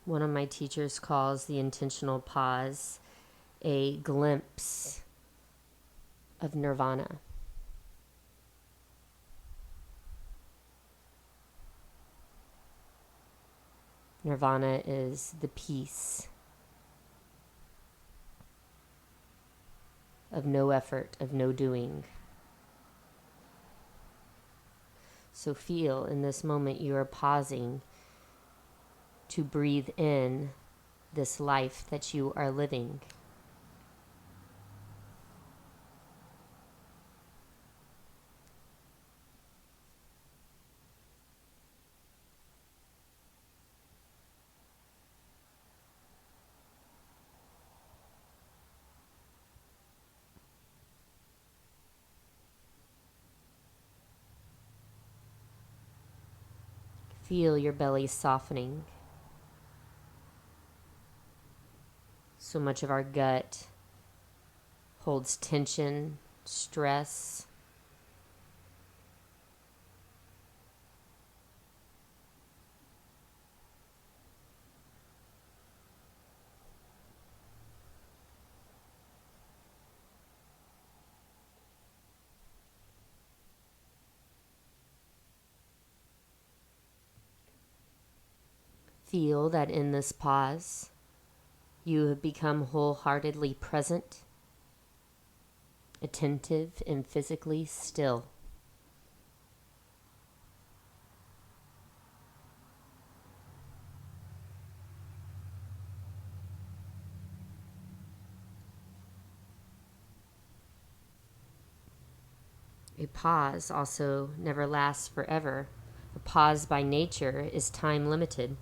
One of my teachers calls the intentional pause a glimpse of nirvana. Nirvana is the peace of no effort, of no doing. So feel in this moment you are pausing to breathe in this life that you are living. Feel your belly softening. So much of our gut holds tension, stress. Feel that in this pause, you have become wholeheartedly present, attentive, and physically still. A pause also never lasts forever. A pause by nature is time limited.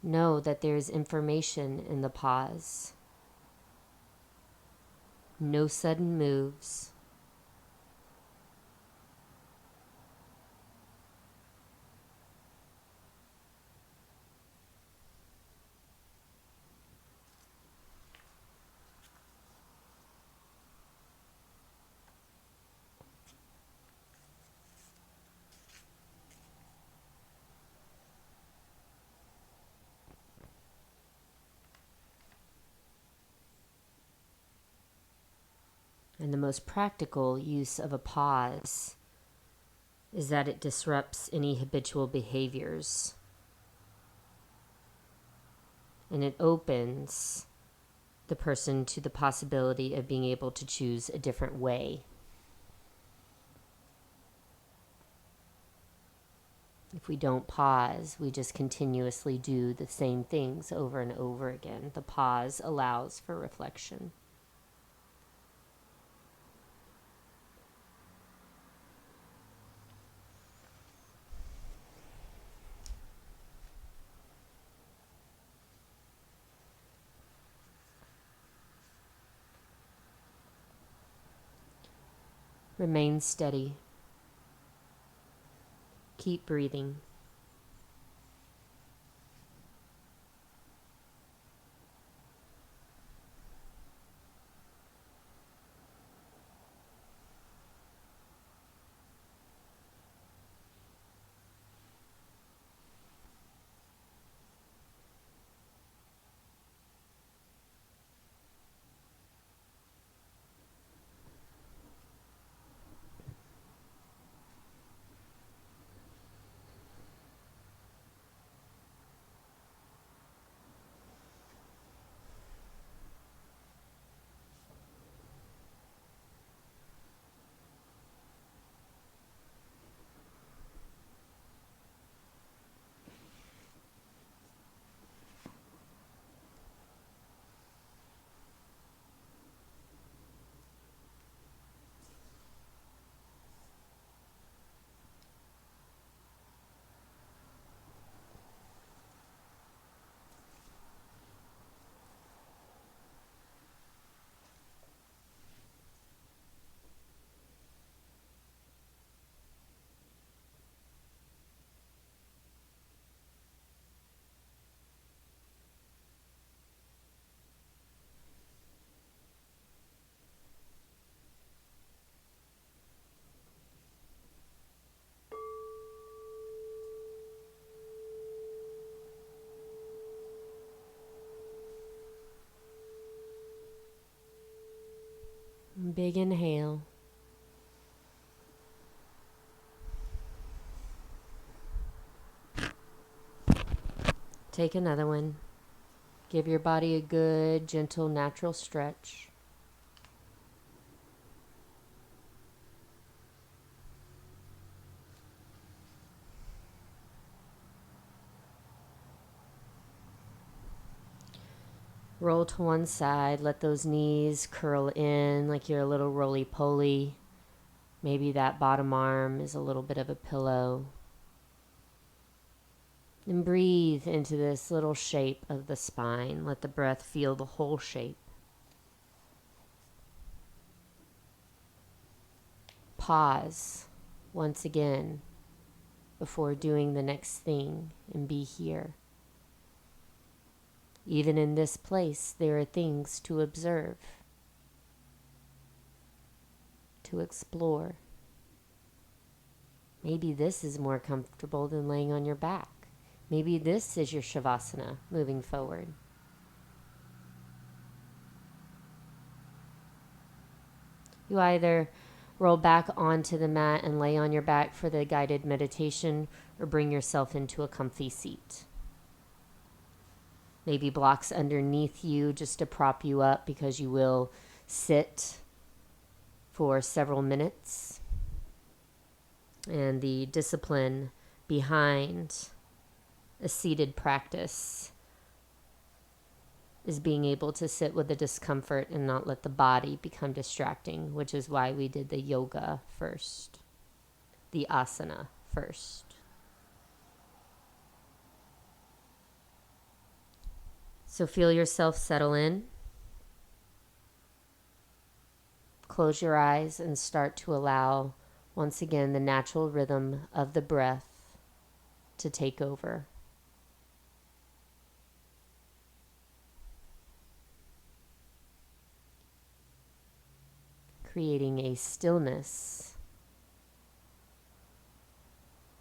Know that there is information in the pause. No sudden moves. And the most practical use of a pause is that it disrupts any habitual behaviors. And it opens the person to the possibility of being able to choose a different way. If we don't pause, we just continuously do the same things over and over again. The pause allows for reflection. Remain steady. Keep breathing. Big inhale. Take another one. Give your body a good, gentle, natural stretch. Roll to one side. Let those knees curl in like you're a little roly-poly. Maybe that bottom arm is a little bit of a pillow. And breathe into this little shape of the spine. Let the breath feel the whole shape. Pause once again before doing the next thing and be here. Even in this place, there are things to observe, to explore. Maybe this is more comfortable than laying on your back. Maybe this is your Shavasana moving forward. You either roll back onto the mat and lay on your back for the guided meditation, or bring yourself into a comfy seat. Maybe blocks underneath you just to prop you up, because you will sit for several minutes. And the discipline behind a seated practice is being able to sit with the discomfort and not let the body become distracting, which is why we did the yoga first, the asana first. So feel yourself settle in. Close your eyes and start to allow, once again, the natural rhythm of the breath to take over. Creating a stillness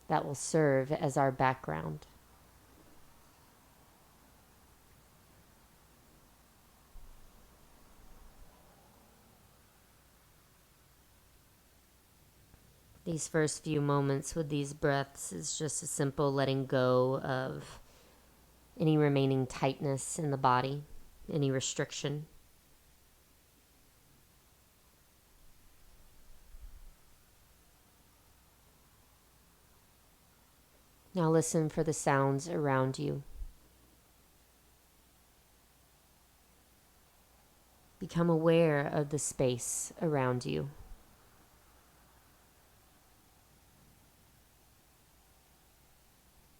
that will serve as our background. These first few moments with these breaths is just a simple letting go of any remaining tightness in the body, any restriction. Now listen for the sounds around you. Become aware of the space around you.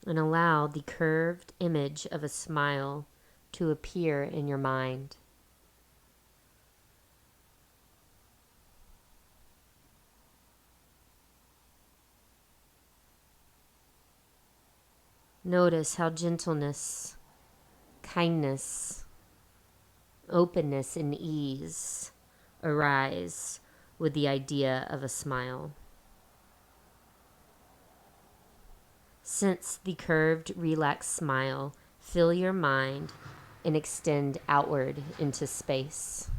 And allow the curved image of a smile to appear in your mind. Notice how gentleness, kindness, openness, and ease arise with the idea of a smile. Sense the curved, relaxed smile fill your mind and extend outward into space.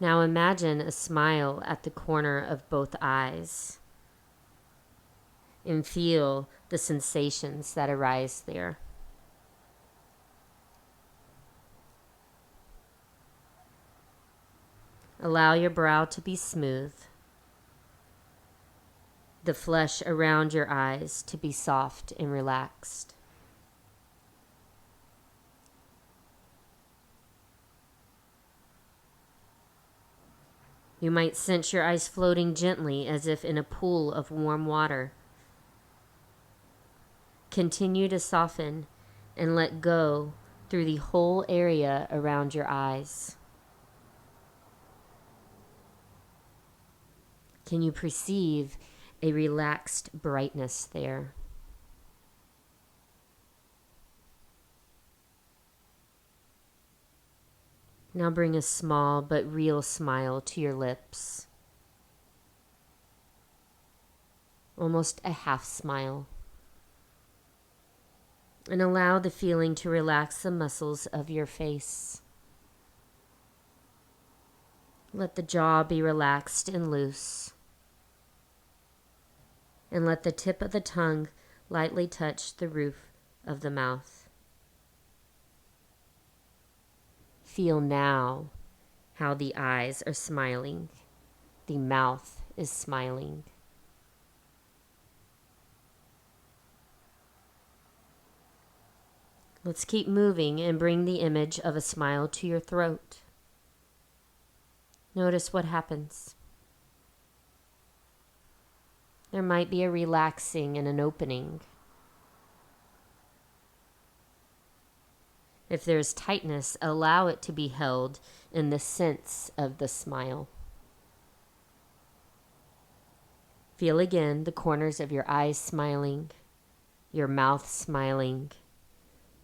Now imagine a smile at the corner of both eyes and feel the sensations that arise there. Allow your brow to be smooth, the flesh around your eyes to be soft and relaxed. You might sense your eyes floating gently as if in a pool of warm water. Continue to soften and let go through the whole area around your eyes. Can you perceive a relaxed brightness there? Now bring a small but real smile to your lips. Almost a half smile. And allow the feeling to relax the muscles of your face. Let the jaw be relaxed and loose. And let the tip of the tongue lightly touch the roof of the mouth. Feel now how the eyes are smiling, the mouth is smiling. Let's keep moving and bring the image of a smile to your throat. Notice what happens. There might be a relaxing and an opening. If there's tightness, allow it to be held in the sense of the smile. Feel again the corners of your eyes smiling, your mouth smiling,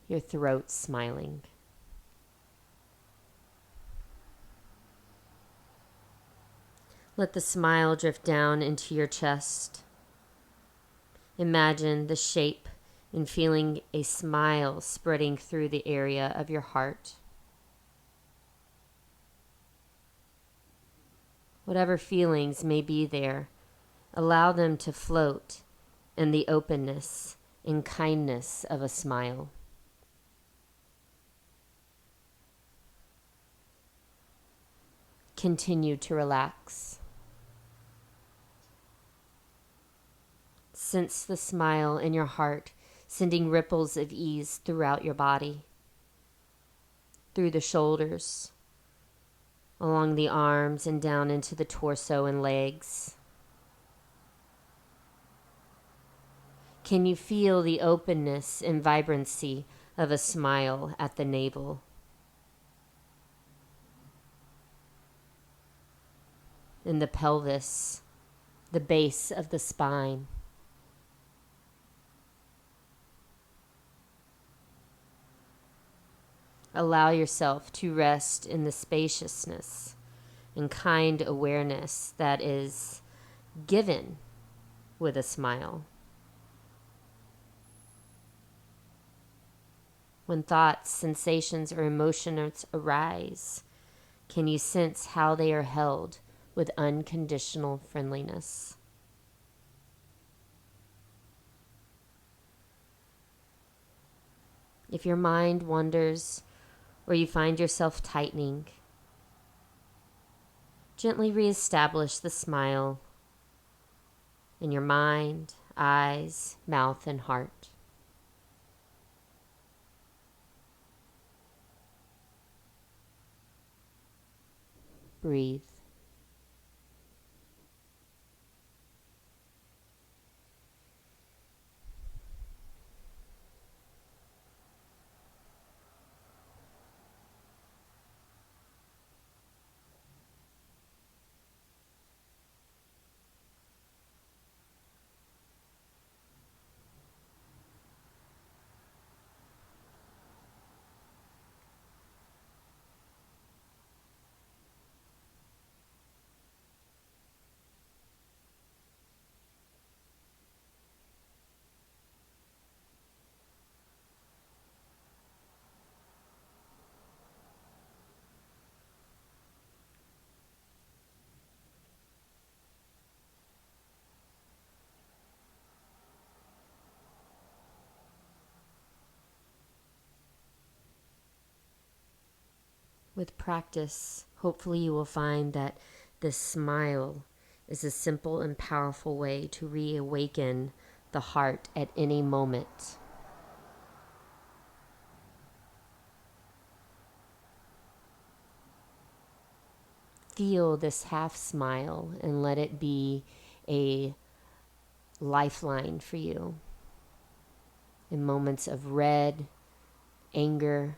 your throat smiling. Let the smile drift down into your chest. Imagine the shape and feeling a smile spreading through the area of your heart. Whatever feelings may be there, allow them to float in the openness and kindness of a smile. Continue to relax. Sense the smile in your heart, sending ripples of ease throughout your body, through the shoulders, along the arms and down into the torso and legs. Can you feel the openness and vibrancy of a smile at the navel? In the pelvis, the base of the spine. Allow yourself to rest in the spaciousness and kind awareness that is given with a smile. When thoughts, sensations, or emotions arise, can you sense how they are held with unconditional friendliness? If your mind wanders or you find yourself tightening, gently reestablish the smile in your mind, eyes, mouth, and heart. Breathe. With practice, hopefully you will find that this smile is a simple and powerful way to reawaken the heart at any moment. Feel this half smile and let it be a lifeline for you in moments of red, anger,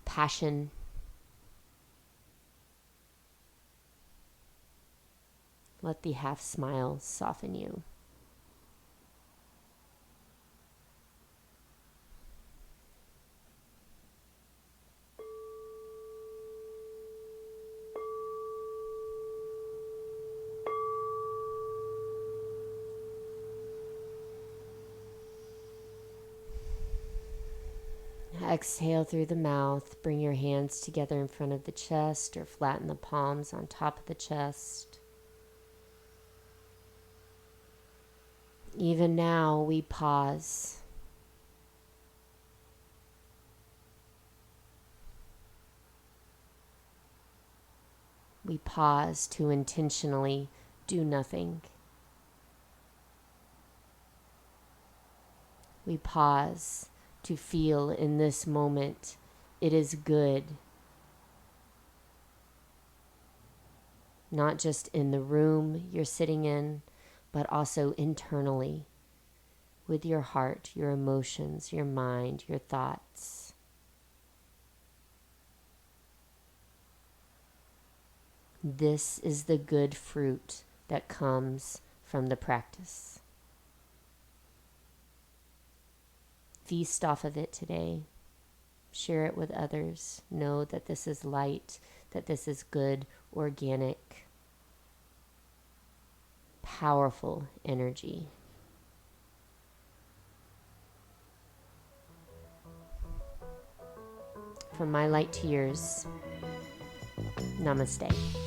passion. Let the half smile soften you. Exhale through the mouth. Bring your hands together in front of the chest or flatten the palms on top of the chest. Even now, we pause. We pause to intentionally do nothing. We pause to feel in this moment it is good. Not just in the room you're sitting in, but also internally with your heart, your emotions, your mind, your thoughts. This is the good fruit that comes from the practice. Feast off of it today. Share it with others. Know that this is light, that this is good, organic, powerful energy. From my light to yours, namaste.